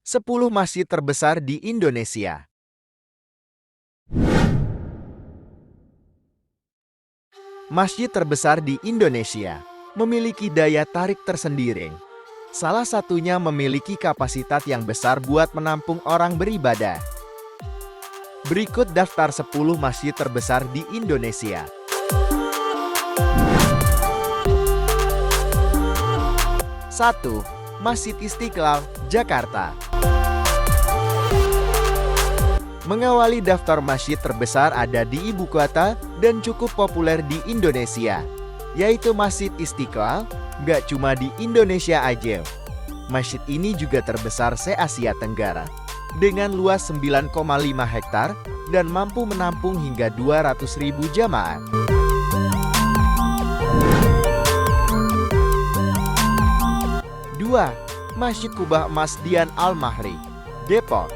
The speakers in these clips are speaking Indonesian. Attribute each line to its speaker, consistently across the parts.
Speaker 1: 10 masjid terbesar di Indonesia. Masjid terbesar di Indonesia memiliki daya tarik tersendiri. Salah satunya memiliki kapasitas yang besar buat menampung orang beribadah. Berikut daftar 10 masjid terbesar di Indonesia. 1. Masjid Istiqlal, Jakarta. Mengawali daftar masjid terbesar ada di ibu kota dan cukup populer di Indonesia, yaitu Masjid Istiqlal. Gak cuma di Indonesia aja, masjid ini juga terbesar se-Asia Tenggara, dengan luas 9,5 hektar dan mampu menampung hingga 200.000 jamaah. 2. Masjid Kubah Emas Dian Al-Mahri, Depok.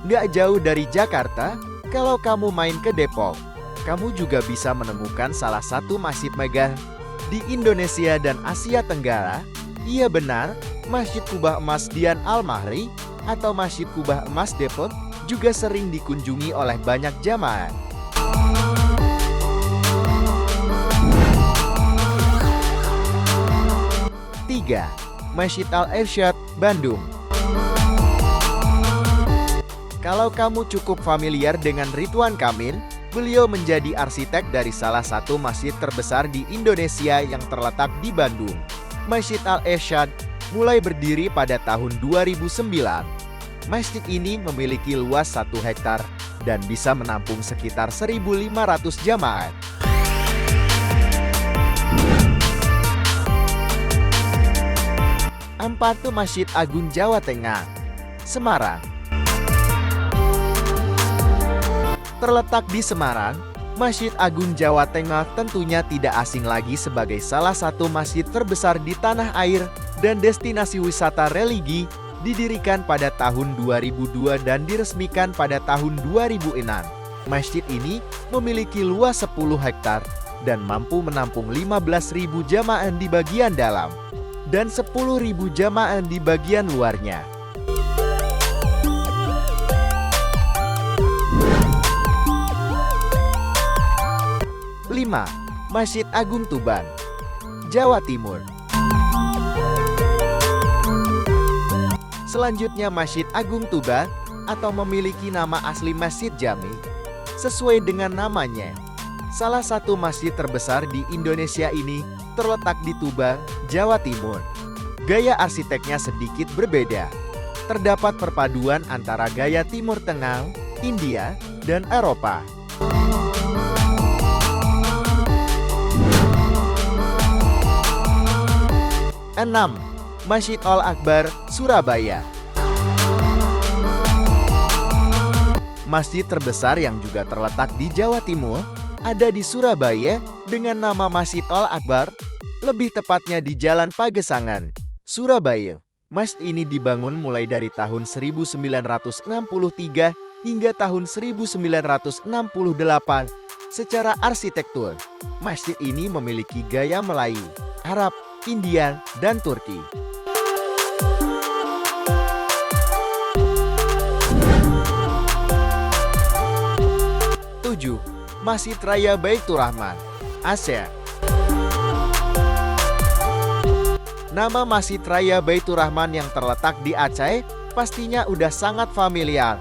Speaker 1: Gak jauh dari Jakarta, kalau kamu main ke Depok, kamu juga bisa menemukan salah satu masjid megah di Indonesia dan Asia Tenggara. Iya benar, Masjid Kubah Emas Dian Al-Mahri atau Masjid Kubah Emas Depok juga sering dikunjungi oleh banyak jamaah. 3. Masjid Al-Irsyad, Bandung. Kalau kamu cukup familiar dengan Ridwan Kamil, beliau menjadi arsitek dari salah satu masjid terbesar di Indonesia yang terletak di Bandung. Masjid Al-Irsyad mulai berdiri pada tahun 2009. Masjid ini memiliki luas 1 hektar dan bisa menampung sekitar 1.500 jamaah. 4. Masjid Agung Jawa Tengah, Semarang. Terletak di Semarang, Masjid Agung Jawa Tengah tentunya tidak asing lagi sebagai salah satu masjid terbesar di tanah air dan destinasi wisata religi. Didirikan pada tahun 2002 dan diresmikan pada tahun 2006. Masjid ini memiliki luas 10 hektar dan mampu menampung 15.000 jamaah di bagian dalam dan 10.000 jamaah di bagian luarnya. 5. Masjid Agung Tuban, Jawa Timur. Selanjutnya Masjid Agung Tuban atau memiliki nama asli Masjid Jami. Sesuai dengan namanya, salah satu masjid terbesar di Indonesia ini terletak di Tuban, Jawa Timur. Gaya arsiteknya sedikit berbeda. Terdapat perpaduan antara gaya Timur Tengah, India, dan Eropa. 6. Masjid Al-Akbar, Surabaya. Masjid terbesar yang juga terletak di Jawa Timur ada di Surabaya dengan nama Masjid Al-Akbar, lebih tepatnya di Jalan Pagesangan, Surabaya. Masjid ini dibangun mulai dari tahun 1963 hingga tahun 1968. Secara arsitektur, masjid ini memiliki gaya Melayu, Arab, India, dan Turki. 7. Masjid Raya Baitur Rahman, Aceh. Nama Masjid Raya Baitur Rahman yang terletak di Aceh pastinya udah sangat familiar.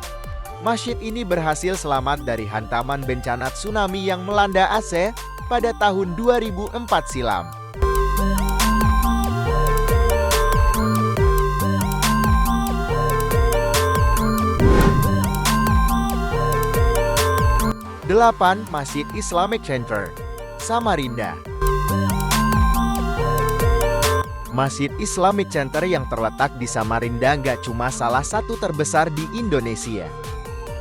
Speaker 1: Masjid ini berhasil selamat dari hantaman bencana tsunami yang melanda Aceh pada tahun 2004 silam. 8. Masjid Islamic Center, Samarinda. Masjid Islamic Center yang terletak di Samarinda gak cuma salah satu terbesar di Indonesia,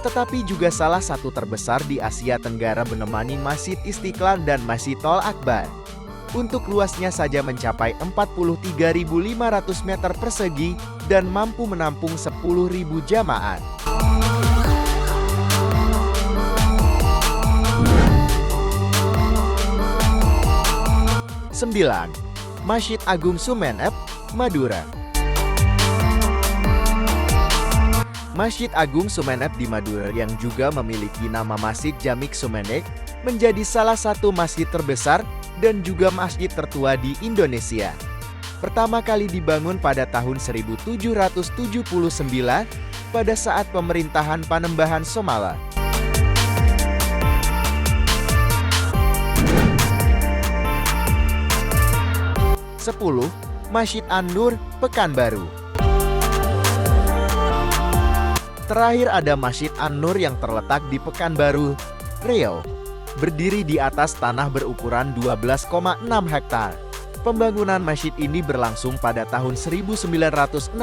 Speaker 1: tetapi juga salah satu terbesar di Asia Tenggara menemani Masjid Istiqlal dan Masjid Al-Akbar. Untuk luasnya saja mencapai 43.500 meter persegi dan mampu menampung 10.000 jamaah. 9. Masjid Agung Sumeneb, Madura. Masjid Agung Sumeneb di Madura yang juga memiliki nama Masjid Jami' Sumeneb menjadi salah satu masjid terbesar dan juga masjid tertua di Indonesia. Pertama kali dibangun pada tahun 1779 pada saat pemerintahan Panembahan Somala. Sepuluh, Masjid An-Nur, Pekanbaru. Terakhir ada Masjid An-Nur yang terletak di Pekanbaru, Riau. Berdiri di atas tanah berukuran 12,6 hektar. Pembangunan masjid ini berlangsung pada tahun 1962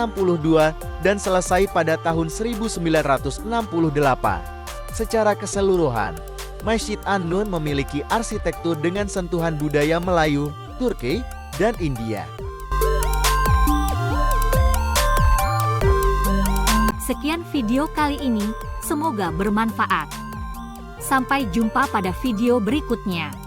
Speaker 1: dan selesai pada tahun 1968. Secara keseluruhan, Masjid An-Nur memiliki arsitektur dengan sentuhan budaya Melayu, Turki, dan India.
Speaker 2: Sekian video kali ini, semoga bermanfaat. Sampai jumpa pada video berikutnya.